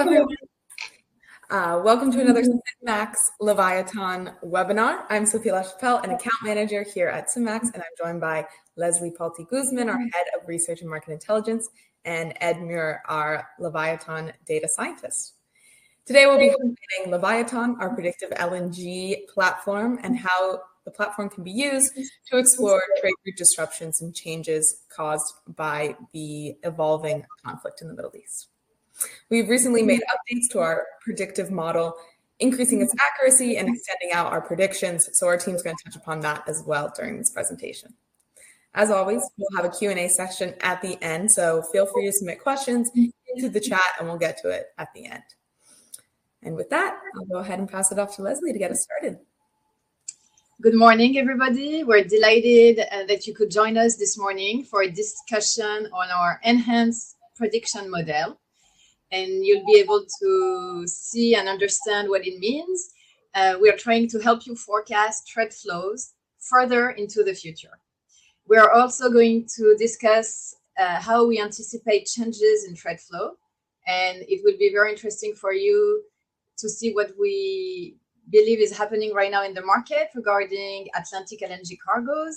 everyone. Welcome to another SynMax Leviaton webinar. I'm Sophie Lachapelle, an account manager here at SynMax, and I'm joined by Leslie Palti-Guzman, our head of research and market intelligence, and Ed Muir, our Leviaton data scientist. Today we'll be highlighting Leviaton, our predictive LNG platform, and how the platform can be used to explore trade route disruptions and changes caused by the evolving conflict in the Middle East. We've recently made updates to our predictive model, increasing its accuracy and extending out our predictions. So our team's going to touch upon that as well during this presentation. As always, we'll have a Q&A section at the end. So feel free to submit questions into the chat and we'll get to it at the end. And with that, I'll go ahead and pass it off to Leslie to get us started. Good morning, everybody. We're delighted that you could join us this morning for a discussion on our enhanced prediction model. And you'll be able to see and understand what it means. We are trying to help you forecast trade flows further into the future. We are also going to discuss how we anticipate changes in trade flow. And it will be very interesting for you to see what we believe is happening right now in the market regarding Atlantic LNG cargoes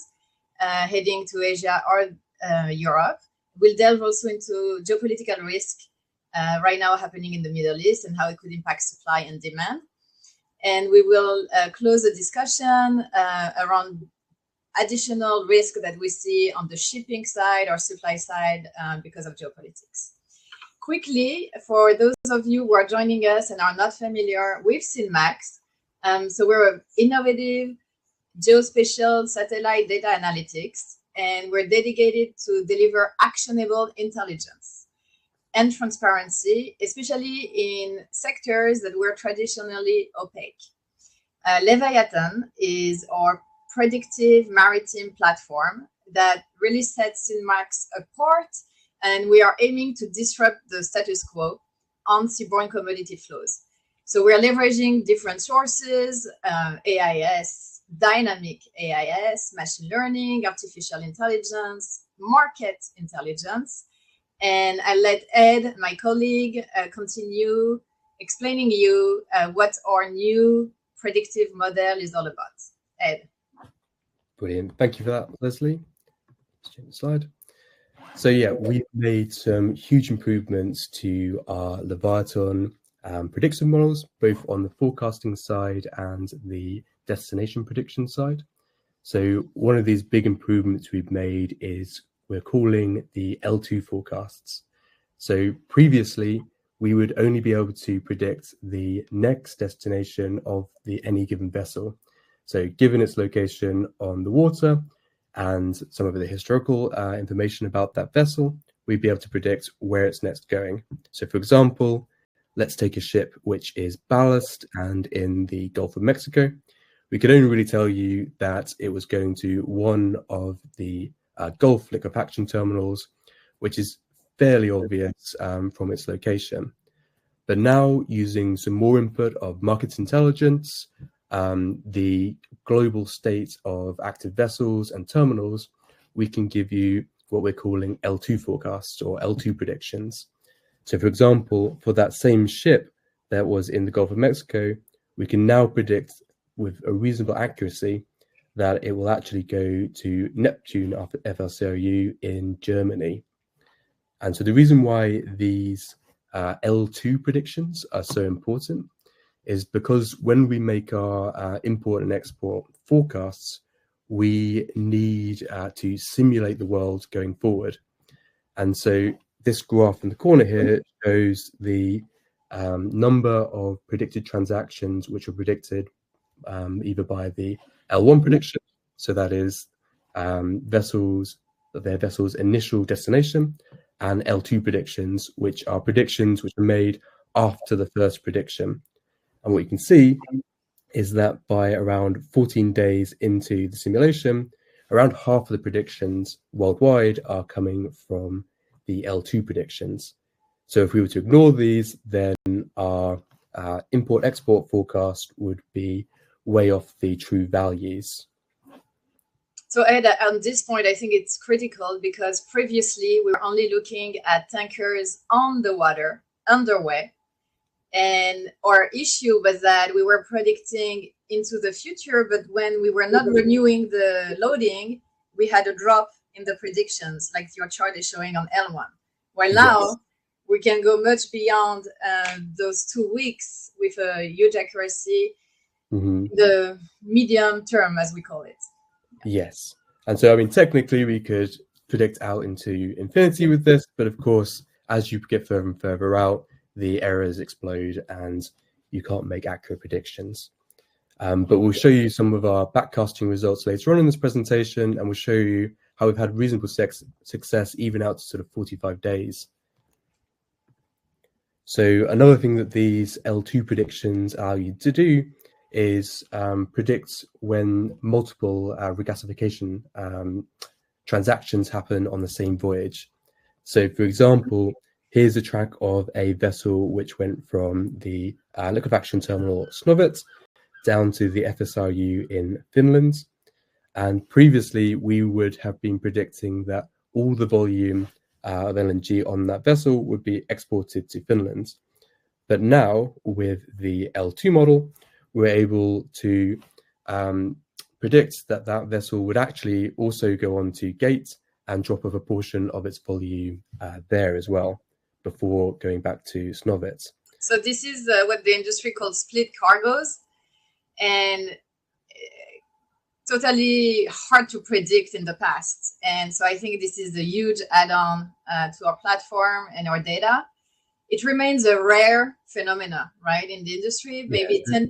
heading to Asia or Europe. We'll delve also into geopolitical risk right now happening in the Middle East and how it could impact supply and demand. And we will close the discussion around additional risk that we see on the shipping side or supply side because of geopolitics. Quickly, for those of you who are joining us and are not familiar with SynMax, so we're an innovative geospatial satellite data analytics, and we're dedicated to deliver actionable intelligence and transparency, especially in sectors that were traditionally opaque. Leviaton is our predictive maritime platform that really sets SynMax apart, and we are aiming to disrupt the status quo on seaborne commodity flows. So we're leveraging different sources, AIS, dynamic AIS, machine learning, artificial intelligence, market intelligence. And I'll let Ed, my colleague, continue explaining you what our new predictive model is all about. Ed. Brilliant. Thank you for that, Leslie. Let's change the slide. So yeah, we've made some huge improvements to our Leviaton predictive models, both on the forecasting side and the destination prediction side. So one of these big improvements we've made is we're calling the L2 forecasts. So previously, we would only be able to predict the next destination of any given vessel. So given its location on the water and some of the historical information about that vessel, we'd be able to predict where it's next going. So for example, let's take a ship which is ballast and in the Gulf of Mexico. We could only really tell you that it was going to one of the Gulf liquefaction terminals, which is fairly obvious from its location. But now, using some more input of market intelligence, the global state of active vessels and terminals, we can give you what we're calling L2 forecasts or L2 predictions. So for example, for that same ship that was in the Gulf of Mexico, we can now predict with a reasonable accuracy that it will actually go to Neptune after FLCRU in Germany. And so the reason why these L2 predictions are so important is because when we make our import and export forecasts, we need to simulate the world going forward. And so this graph in the corner here shows the number of predicted transactions which are predicted either by the L1 prediction, so that is their vessel's initial destination, and L2 predictions, which are predictions which are made after the first prediction. And what you can see is that by around 14 days into the simulation, around half of the predictions worldwide are coming from the L2 predictions. So if we were to ignore these, then our import-export forecast would be way off the true values. So Ed, on this point, I think it's critical because previously we were only looking at tankers on the water, underway, And our issue was that we were predicting into the future, but when we were not renewing the loading, we had a drop in the predictions, like your chart is showing on L1. While now we can go much beyond those 2 weeks with a huge accuracy, the medium term, as we call it. Yes. And so, I mean, technically we could predict out into infinity with this, but of course, as you get further and further out, the errors explode and you can't make accurate predictions. But we'll show you some of our backcasting results later on in this presentation, and we'll show you how we've had reasonable success even out to sort of 45 days. So another thing that these L2 predictions allow you to do is predict when multiple regasification transactions happen on the same voyage. So for example, here's a track of a vessel which went from the liquefaction terminal Snovit down to the FSRU in Finland. And previously, we would have been predicting that all the volume of LNG on that vessel would be exported to Finland. But now, with the L2 model, we're able to predict that that vessel would actually also go on to Gate and drop off a portion of its volume there as well, before going back to Snovit. So this is what the industry calls split cargoes, and totally hard to predict in the past. And so I think this is a huge add-on to our platform and our data. It remains a rare phenomena, right, in the industry, maybe 10%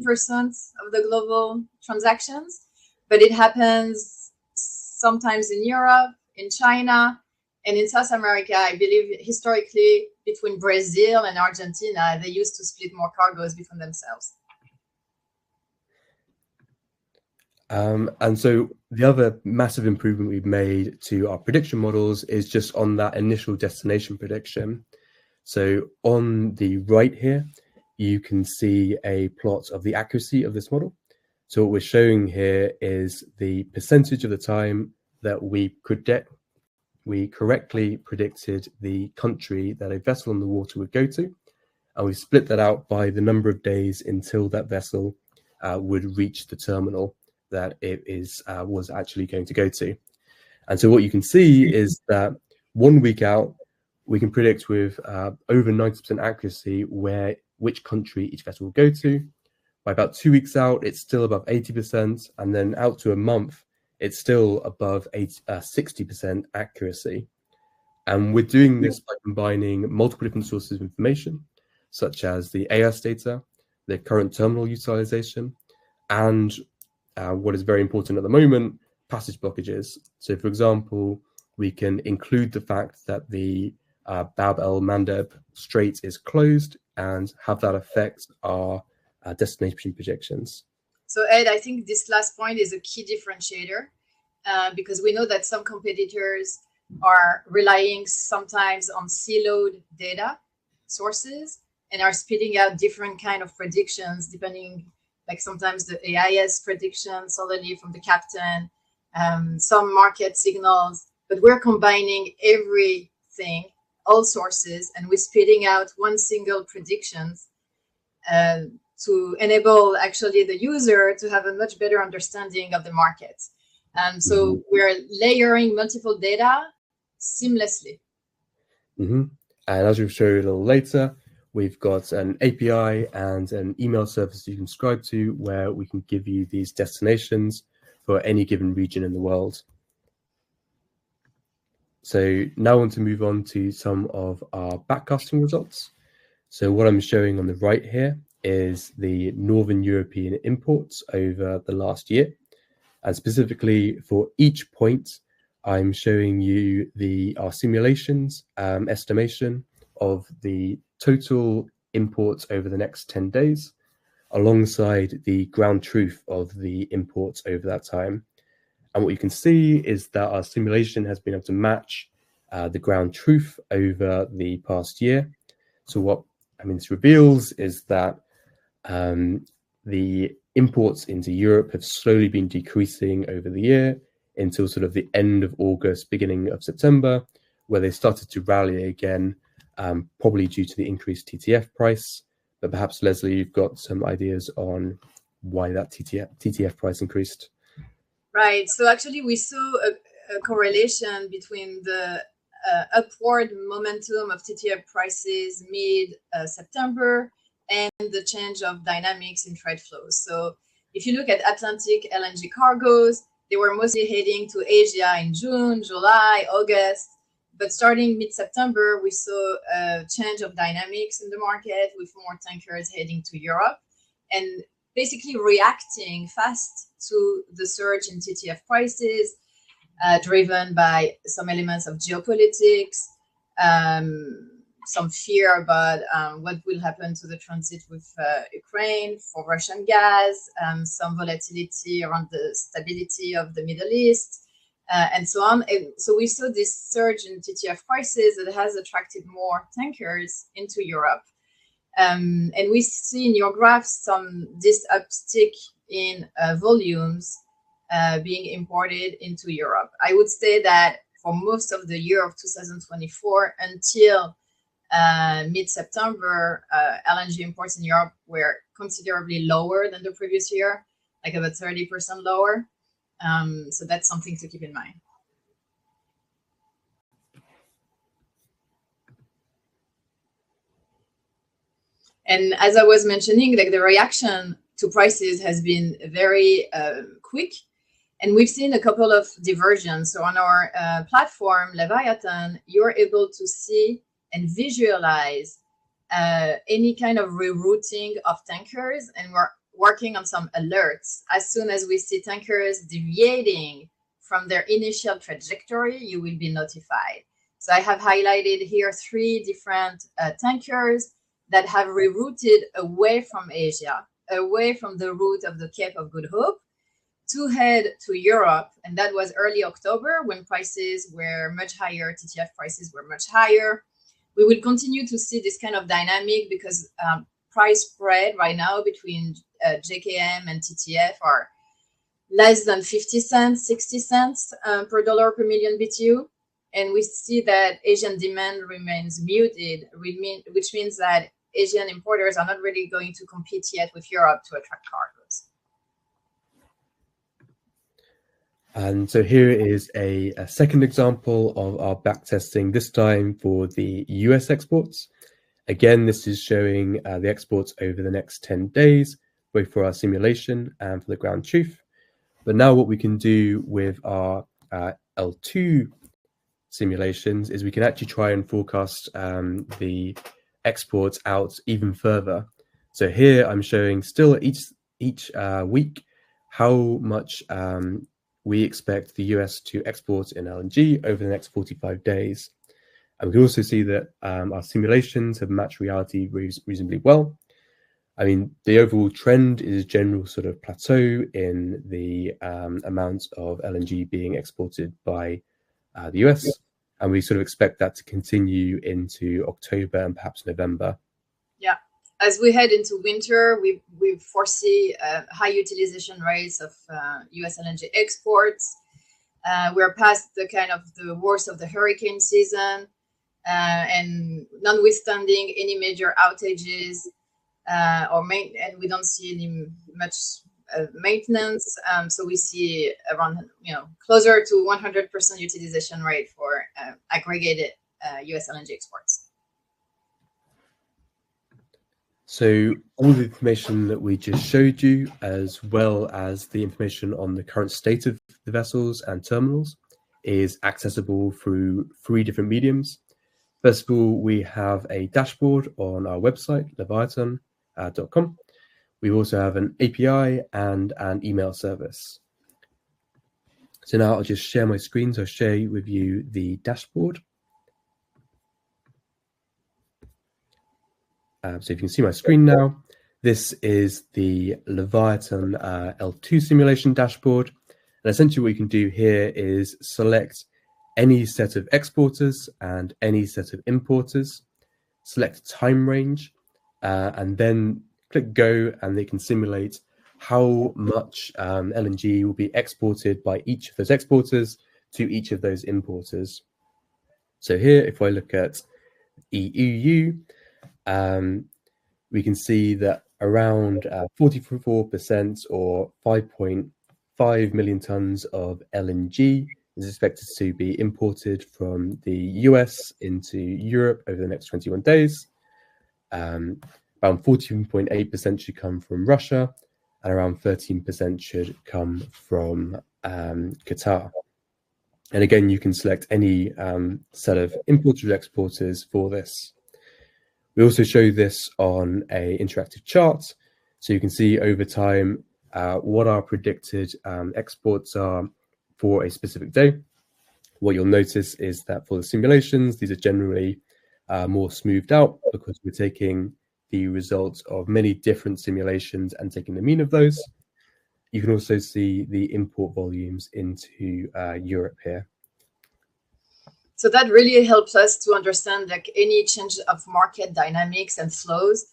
of the global transactions, but it happens sometimes in Europe, in China, and in South America. I believe historically between Brazil and Argentina, they used to split more cargoes between themselves. And so the other massive improvement we've made to our prediction models is just on that initial destination prediction. So on the right here, you can see a plot of the accuracy of this model. So what we're showing here is the percentage of the time that we correctly predicted the country that a vessel on the water would go to. And we split that out by the number of days until that vessel would reach the terminal that it was actually going to go to. And so what you can see is that 1 week out, we can predict with over 90% accuracy which country each vessel will go to. By about 2 weeks out, it's still above 80%. And then out to a month, it's still above 60% accuracy. And we're doing this by combining multiple different sources of information, such as the AS data, the current terminal utilization, and what is very important at the moment, passage blockages. So for example, we can include the fact that the Bab el Mandeb Strait is closed and have that affect our destination projections. So Ed, I think this last point is a key differentiator because we know that some competitors are relying sometimes on seaload data sources and are spitting out different kind of predictions depending, like sometimes the AIS predictions solely from the captain, some market signals, but we're combining everything, all sources, and we're spitting out one single predictions to enable actually the user to have a much better understanding of the market. So we're layering multiple data seamlessly. And as we'll show you a little later, we've got an API and an email service you can subscribe to where we can give you these destinations for any given region in the world. So now I want to move on to some of our backcasting results. So what I'm showing on the right here is the Northern European imports over the last year. And specifically for each point, I'm showing you our simulations estimation of the total imports over the next 10 days, alongside the ground truth of the imports over that time. And what you can see is that our simulation has been able to match the ground truth over the past year. So what this reveals is that the imports into Europe have slowly been decreasing over the year until sort of the end of August, beginning of September, where they started to rally again, probably due to the increased TTF price. But perhaps, Leslie, you've got some ideas on why that TTF price increased. Right. So actually, we saw a correlation between the upward momentum of TTF prices mid-September and the change of dynamics in trade flows. So if you look at Atlantic LNG cargoes, they were mostly heading to Asia in June, July, August. But starting mid-September, we saw a change of dynamics in the market with more tankers heading to Europe and basically reacting fast to the surge in TTF prices, driven by some elements of geopolitics, some fear about what will happen to the transit with Ukraine for Russian gas, some volatility around the stability of the Middle East, and so on. And so we saw this surge in TTF prices that has attracted more tankers into Europe. And we see in your graphs this uptick in volumes being imported into Europe. I would say that for most of the year of 2024 until mid-September, LNG imports in Europe were considerably lower than the previous year, like about 30% lower. So that's something to keep in mind. And as I was mentioning, like the reaction to prices has been very quick. And we've seen a couple of diversions. So on our platform, Leviaton, you're able to see and visualize any kind of rerouting of tankers. And we're working on some alerts. As soon as we see tankers deviating from their initial trajectory, you will be notified. So I have highlighted here 3 different tankers that have rerouted away from Asia, away from the route of the Cape of Good Hope, to head to Europe. And that was early October when prices were much higher, TTF prices were much higher. We will continue to see this kind of dynamic because price spread right now between JKM and TTF are less than 50 cents, 60 cents per dollar per million BTU. And we see that Asian demand remains muted, which means that Asian importers are not really going to compete yet with Europe to attract cargoes. And so here is a second example of our backtesting, this time for the US exports. Again, this is showing the exports over the next 10 days, both for our simulation and for the ground truth. But now what we can do with our L2 simulations is we can actually try and forecast the exports out even further. So here I'm showing still each week how much we expect the US to export in LNG over the next 45 days. And we can also see that our simulations have matched reality reasonably well. I mean, the overall trend is a general sort of plateau in the amount of LNG being exported by the US. And we sort of expect that to continue into October and perhaps November. Yeah. As we head into winter, we foresee high utilization rates of US LNG exports. We're past the worst of the hurricane season, and notwithstanding any major outages and we don't see any much maintenance. So we see around closer to 100% utilization rate for aggregated US LNG exports. So all the information that we just showed you, as well as the information on the current state of the vessels and terminals, is accessible through 3 different mediums. First of all, we have a dashboard on our website, leviaton.com. We also have an API and an email service. So now I'll just share my screen. So I'll share with you the dashboard. So if you can see my screen now, this is the Leviaton L2 simulation dashboard. And essentially what you can do here is select any set of exporters and any set of importers, select time range, and then click go, and they can simulate how much LNG will be exported by each of those exporters to each of those importers. So here, if I look at EUU, we can see that around 44% or 5.5 million tons of LNG is expected to be imported from the US into Europe over the next 21 days. Around 14.8% should come from Russia, and around 13% should come from Qatar. And again, you can select any set of importers or exporters for this. We also show this on an interactive chart, so you can see over time what our predicted exports are for a specific day. What you'll notice is that for the simulations, these are generally more smoothed out because we're taking the results of many different simulations and taking the mean of those. You can also see the import volumes into Europe here. So that really helps us to understand like any change of market dynamics and flows,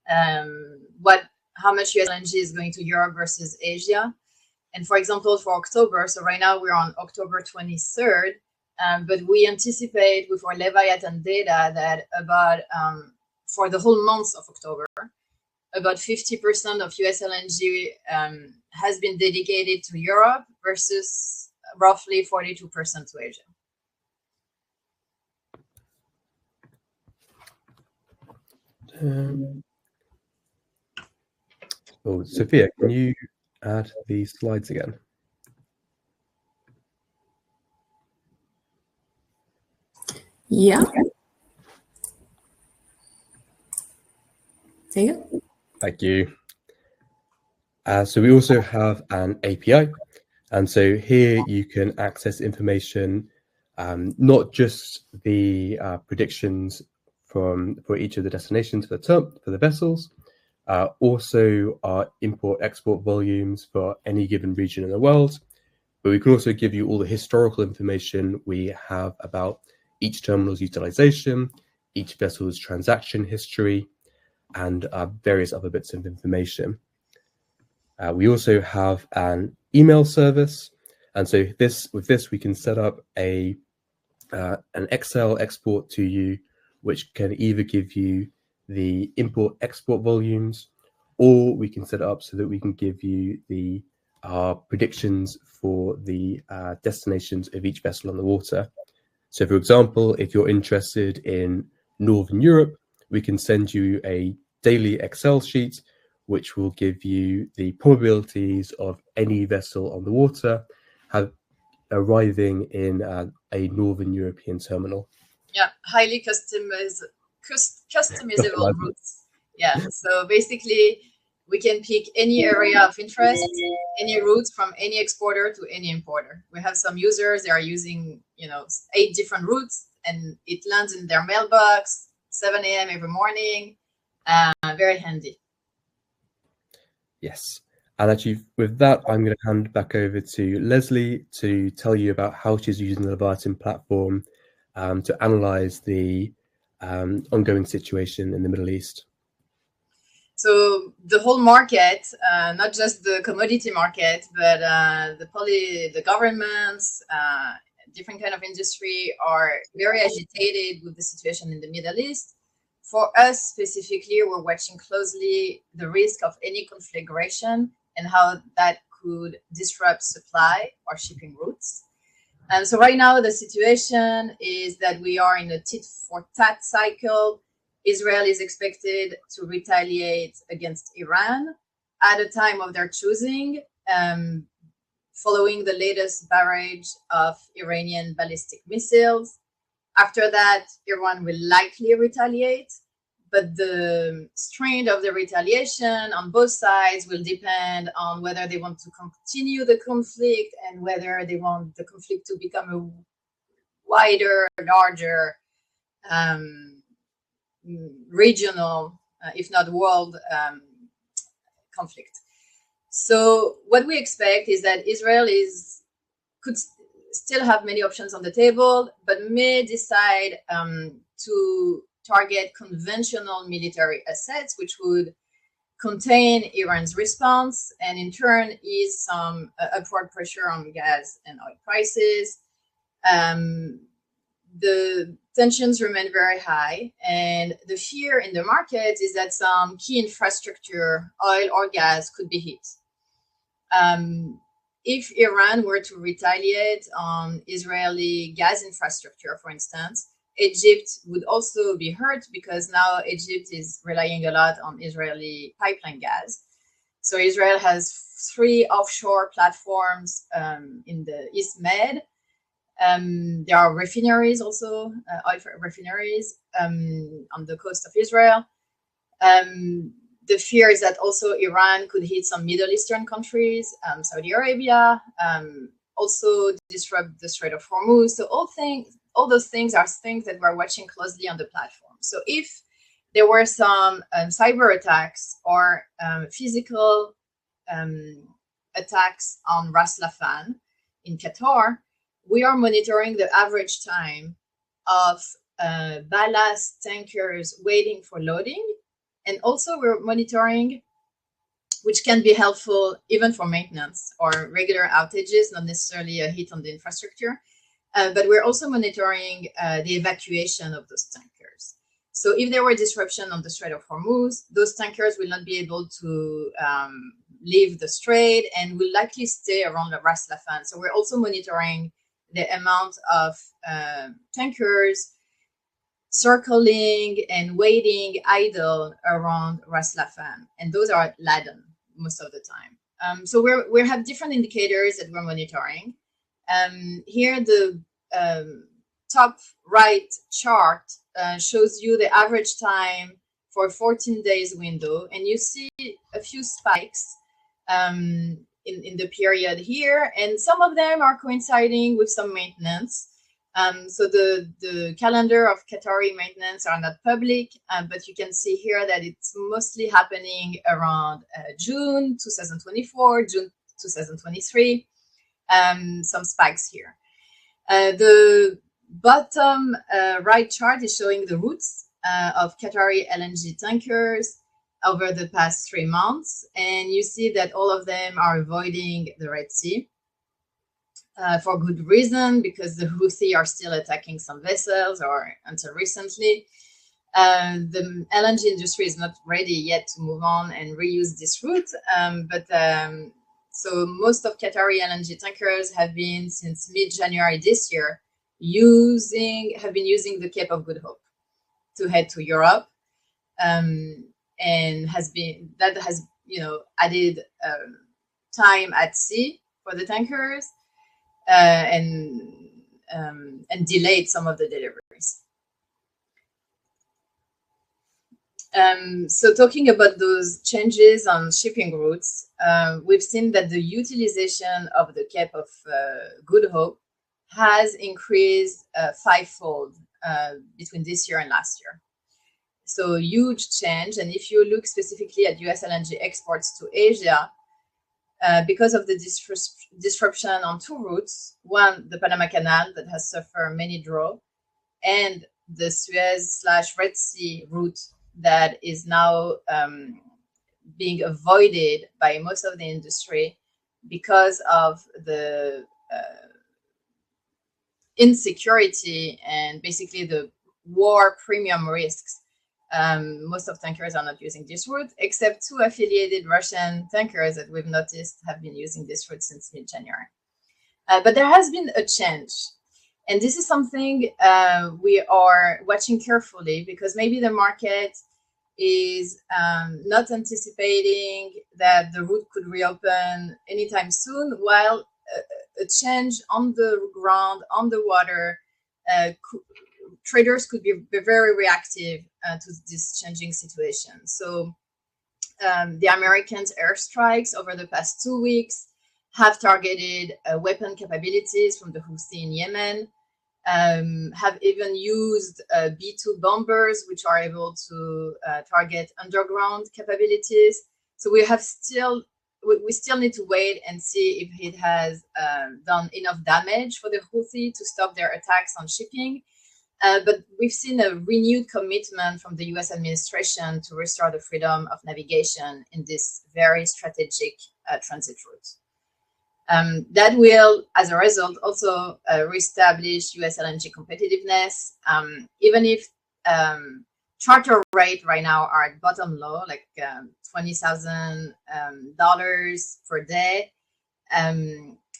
how much US LNG is going to Europe versus Asia. And for example, for October, so right now we're on October 23rd, but we anticipate with our Leviaton data that about, for the whole month of October, about 50% of US LNG has been dedicated to Europe versus roughly 42% to Asia. Sophia, can you add the slides again? Yeah. There you go. Thank you. So we also have an API. And so here you can access information, not just the predictions for each of the destinations for the vessels, also our import-export volumes for any given region in the world. But we can also give you all the historical information we have about each terminal's utilization, each vessel's transaction history, and various other bits of information. We also have an email service. And so with this, we can set up an Excel export to you, which can either give you the import-export volumes, or we can set it up so that we can give you the predictions for the destinations of each vessel on the water. So for example, if you're interested in Northern Europe, we can send you a daily Excel sheet, which will give you the probabilities of any vessel on the water arriving in a Northern European terminal. Yeah, highly customizable routes. Yeah, so basically we can pick any area of interest, any routes from any exporter to any importer. We have some users, they are using 8 different routes, and it lands in their mailbox 7 a.m. every morning. Very handy. Yes. And actually, with that, I'm going to hand back over to Leslie to tell you about how she's using the Leviaton platform to analyze the ongoing situation in the Middle East. So the whole market, not just the commodity market, but the governments, different kind of industry are very agitated with the situation in the Middle East. For us specifically, we're watching closely the risk of any conflagration and how that could disrupt supply or shipping routes. And so right now the situation is that we are in a tit-for-tat cycle. Israel is expected to retaliate against Iran at a time of their choosing, following the latest barrage of Iranian ballistic missiles. After that, Iran will likely retaliate, but the strength of the retaliation on both sides will depend on whether they want to continue the conflict and whether they want the conflict to become a wider, larger, regional, if not world, conflict. So what we expect is that Israel could still have many options on the table, but may decide to target conventional military assets, which would contain Iran's response and in turn ease some upward pressure on gas and oil prices. the tensions remain very high, and the fear in the market is that some key infrastructure, oil or gas, could be hit. If Iran were to retaliate on Israeli gas infrastructure, for instance, Egypt would also be hurt because now Egypt is relying a lot on Israeli pipeline gas. So Israel has 3 offshore platforms in the East Med. There are refineries also, oil refineries on the coast of Israel. The fear is that also Iran could hit some Middle Eastern countries, Saudi Arabia, also disrupt the Strait of Hormuz. So all those things are things that we're watching closely on the platform. So if there were some cyber attacks or physical attacks on Ras Laffan in Qatar, we are monitoring the average time of ballast tankers waiting for loading. And also we're monitoring, which can be helpful even for maintenance or regular outages, not necessarily a hit on the infrastructure. But we're also monitoring the evacuation of those tankers. So if there were disruption on the Strait of Hormuz, those tankers will not be able to leave the strait and will likely stay around the Ras Laffan. So we're also monitoring the amount of tankers circling and waiting idle around Ras Laffan, and those are laden most of the time. So we have different indicators that we're monitoring. Here, the top right chart shows you the average time for a 14 days window, and you see a few spikes in the period here, and some of them are coinciding with some maintenance. So the calendar of Qatari maintenance are not public, but you can see here that it's mostly happening around June 2024, June 2023, some spikes here. The bottom right chart is showing the routes of Qatari LNG tankers over the past 3 months, and you see that all of them are avoiding the Red Sea. For good reason, because the Houthi are still attacking some vessels, or until recently. The LNG industry is not ready yet to move on and reuse this route. So most of Qatari LNG tankers have been, since mid-January this year, have been using the Cape of Good Hope to head to Europe, and has added time at sea for the tankers. And delayed some of the deliveries. So talking about those changes on shipping routes, we've seen that the utilization of the Cape of Good Hope has increased 5-fold between this year and last year. So huge change. And if you look specifically at US LNG exports to Asia, because of the disruption on 2 routes, one, the Panama Canal that has suffered many draw, and the Suez/Red Sea route that is now being avoided by most of the industry because of the insecurity and basically the war premium risks. Most of tankers are not using this route, except 2 affiliated Russian tankers that we've noticed have been using this route since mid-January. But there has been a change. And this is something we are watching carefully, because maybe the market is not anticipating that the route could reopen anytime soon, while a change on the ground, on the water, traders could be very reactive to this changing situation. So the Americans' airstrikes over the past 2 weeks have targeted weapon capabilities from the Houthi in Yemen, have even used B-2 bombers, which are able to target underground capabilities. So we still need to wait and see if it has done enough damage for the Houthi to stop their attacks on shipping. But we've seen a renewed commitment from the US administration to restore the freedom of navigation in this very strategic transit route. That will, as a result, also reestablish US LNG competitiveness, even if charter rate right now are at bottom low, like $20,000 per day.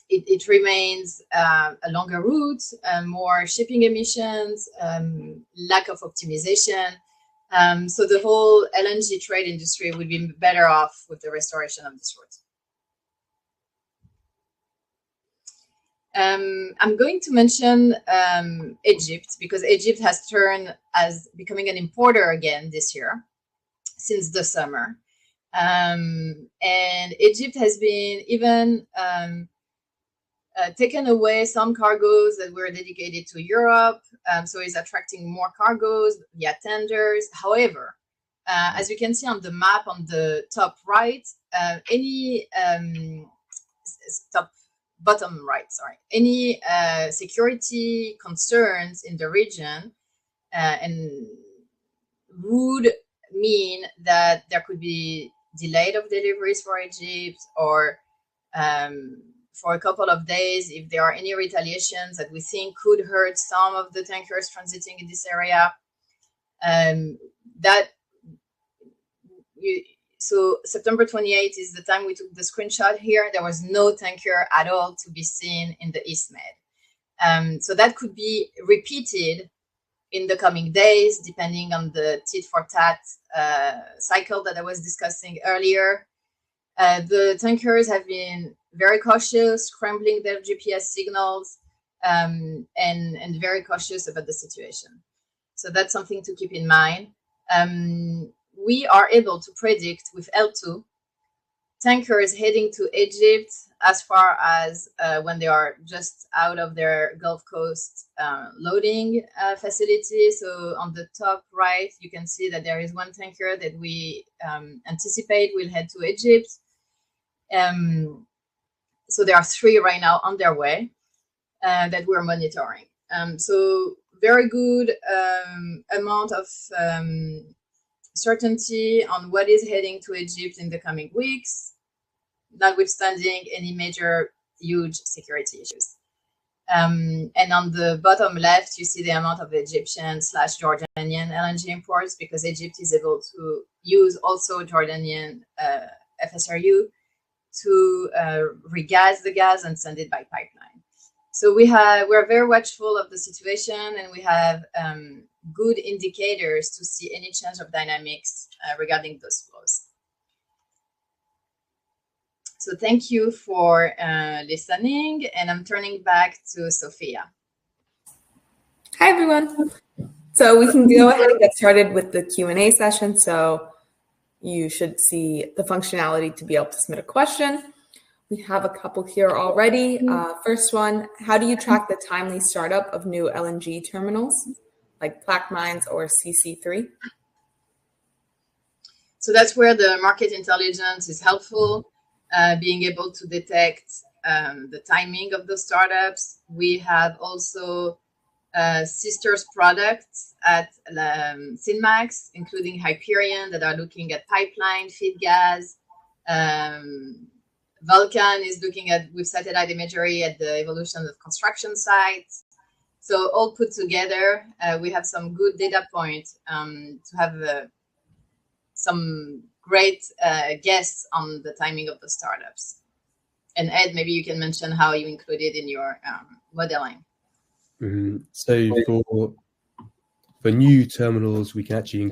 It remains a longer route, more shipping emissions, lack of optimization. So the whole LNG trade industry would be better off with the restoration of this route. I'm going to mention Egypt, because Egypt has turned as becoming an importer again this year since the summer. And Egypt has been even taken away some cargoes that were dedicated to Europe. So it's attracting more cargoes via tenders. However, as you can see on the map on the top right, bottom right, sorry, any security concerns in the region and would mean that there could be delay of deliveries for Egypt, or for a couple of days if there are any retaliations that we think could hurt some of the tankers transiting in this area. So September 28th is the time we took the screenshot here. There was no tanker at all to be seen in the East Med. So that could be repeated in the coming days, depending on the tit-for-tat cycle that I was discussing earlier. The tankers have been very cautious, scrambling their GPS signals, and very cautious about the situation. So that's something to keep in mind. We are able to predict with L2 tankers heading to Egypt as far as when they are just out of their Gulf Coast loading facility. So on the top right, you can see that there is one tanker that we anticipate will head to Egypt. So there are 3 right now on their way that we're monitoring. So very good amount of certainty on what is heading to Egypt in the coming weeks, notwithstanding any major huge security issues. And on the bottom left, you see the amount of Egyptian/Jordanian LNG imports, because Egypt is able to use also Jordanian FSRU to regas the gas and send it by pipeline. So we're very watchful of the situation, and we have good indicators to see any change of dynamics regarding those flows. So thank you for listening, and I'm turning back to Sophia. Hi, everyone. So we can go ahead and get started with the Q&A session. So you should see the functionality to be able to submit a question. We have a couple here already. First one, how do you track the timely startup of new LNG terminals, like Plaquemines or CC3? So that's where the market intelligence is helpful, being able to detect the timing of the startups. We have also sisters products at SynMax, including Hyperion, that are looking at pipeline, feed gas. Vulcan is looking at, with satellite imagery, at the evolution of construction sites. So all put together, we have some good data points to have some great guess on the timing of the startups. And Ed, maybe you can mention how you include it in your modeling. Mm-hmm. So for new terminals, we can actually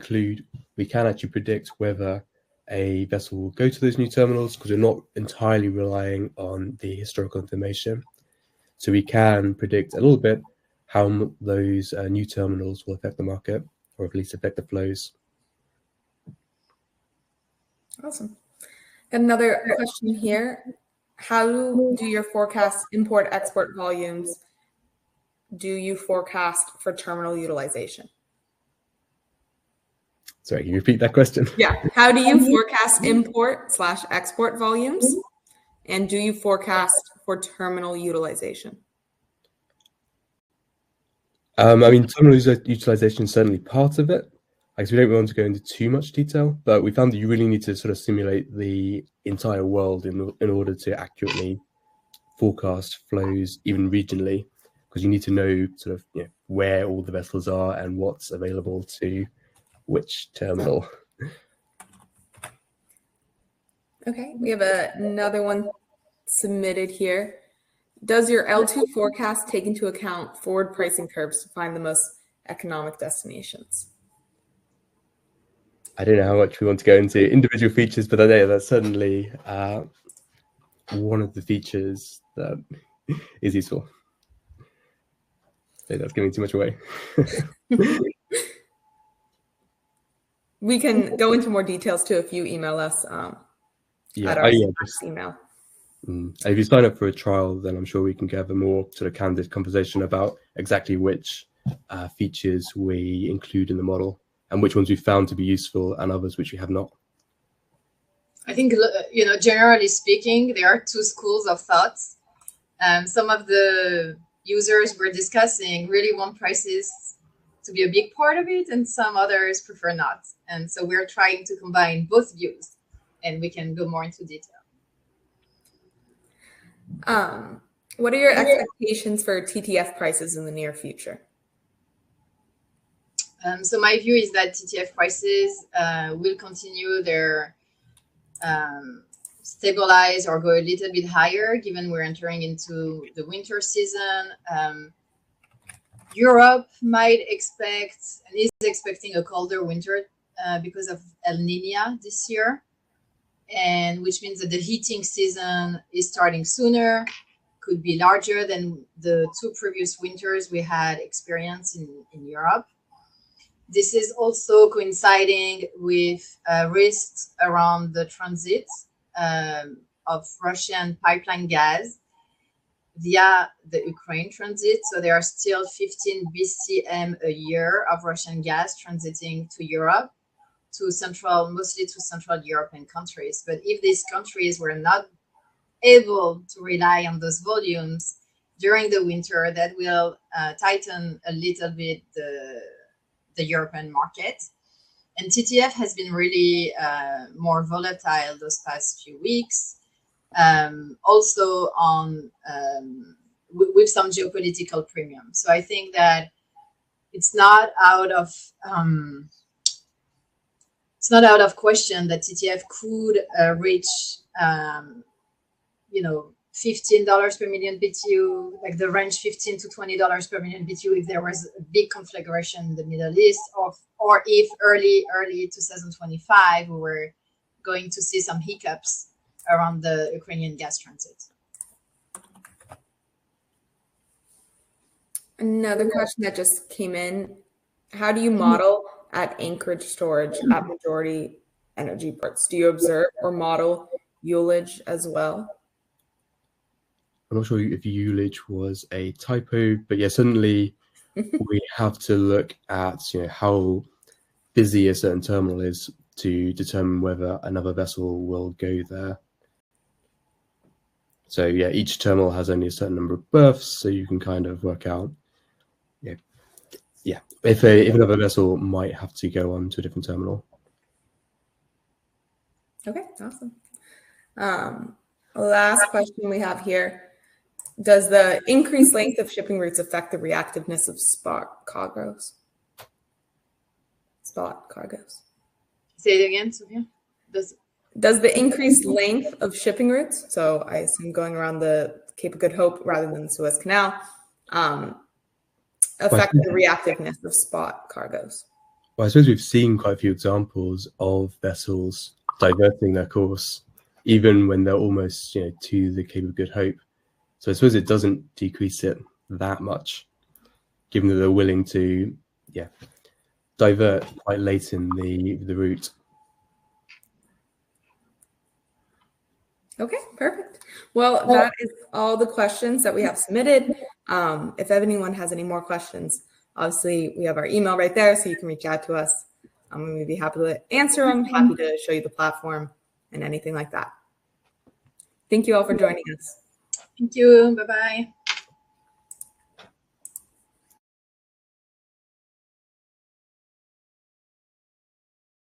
predict whether a vessel will go to those new terminals, because we're not entirely relying on the historical information. So we can predict a little bit how those new terminals will affect the market, or at least affect the flows. Awesome. Another question here. How do your forecast import-export volumes? Do you forecast for terminal utilization? Sorry, can you repeat that question? Yeah. How do you forecast import/export volumes? And do you forecast for terminal utilization? I mean, terminal utilization is certainly part of it. Like, so we don't want to go into too much detail, but we found that you really need to sort of simulate the entire world in order to accurately forecast flows even regionally, because you need to know sort of where all the vessels are and what's available to which terminal. Okay, we have another one submitted here. Does your L2 forecast take into account forward pricing curves to find the most economic destinations? I don't know how much we want to go into individual features, but I know that's certainly one of the features that is useful. So that's giving too much away. We can go into more details too if you email us at our email. If you sign up for a trial, then I'm sure we can have a more sort of candid conversation about exactly which features we include in the model and which ones we found to be useful and others which we have not. I think, generally speaking, there are two schools of thoughts. Some of the users we're discussing really want prices to be a big part of it, and some others prefer not. And so we're trying to combine both views, and we can go more into detail. What are your expectations for TTF prices in the near future? So my view is that TTF prices will continue their stabilize or go a little bit higher, given we're entering into the winter season. Europe might expect and is expecting a colder winter because of El Nino this year, and which means that the heating season is starting sooner, could be larger than the two previous winters we had experienced in Europe. This is also coinciding with risks around the transit of Russian pipeline gas via the Ukraine transit. So there are still 15 BCM a year of Russian gas transiting to Europe, mostly to Central European countries. But if these countries were not able to rely on those volumes during the winter, that will tighten a little bit the European market. And TTF has been really more volatile those past few weeks, also on with some geopolitical premium. So I think that it's not out of question that TTF could reach $15 per million BTU, like the range $15 to $20 per million BTU if there was a big conflagration in the Middle East, or if early 2025 we were going to see some hiccups around the Ukrainian gas transit. Another question that just came in: how do you model at anchorage storage at majority energy ports? Do you observe or model ullage as well? I'm not sure if ullage was a typo, but yeah, certainly we have to look at how busy a certain terminal is to determine whether another vessel will go there. So yeah, each terminal has only a certain number of berths, so you can kind of work out if another vessel might have to go on to a different terminal. Okay, awesome. Last question we have here: does the increased length of shipping routes affect the reactiveness of spot cargoes? Say it again, Sophia. Does the increased length of shipping routes, so I assume going around the Cape of Good Hope rather than the Suez Canal, affect the reactiveness of spot cargoes? Well, I suppose we've seen quite a few examples of vessels diverting their course, even when they're almost to the Cape of Good Hope. So I suppose it doesn't decrease it that much, given that they're willing to divert quite late in the route. Okay, perfect. Well, that is all the questions that we have submitted. If anyone has any more questions, obviously we have our email right there, so you can reach out to us. We'd be happy to answer them, happy to show you the platform and anything like that. Thank you all for joining us. Thank you. Bye-bye.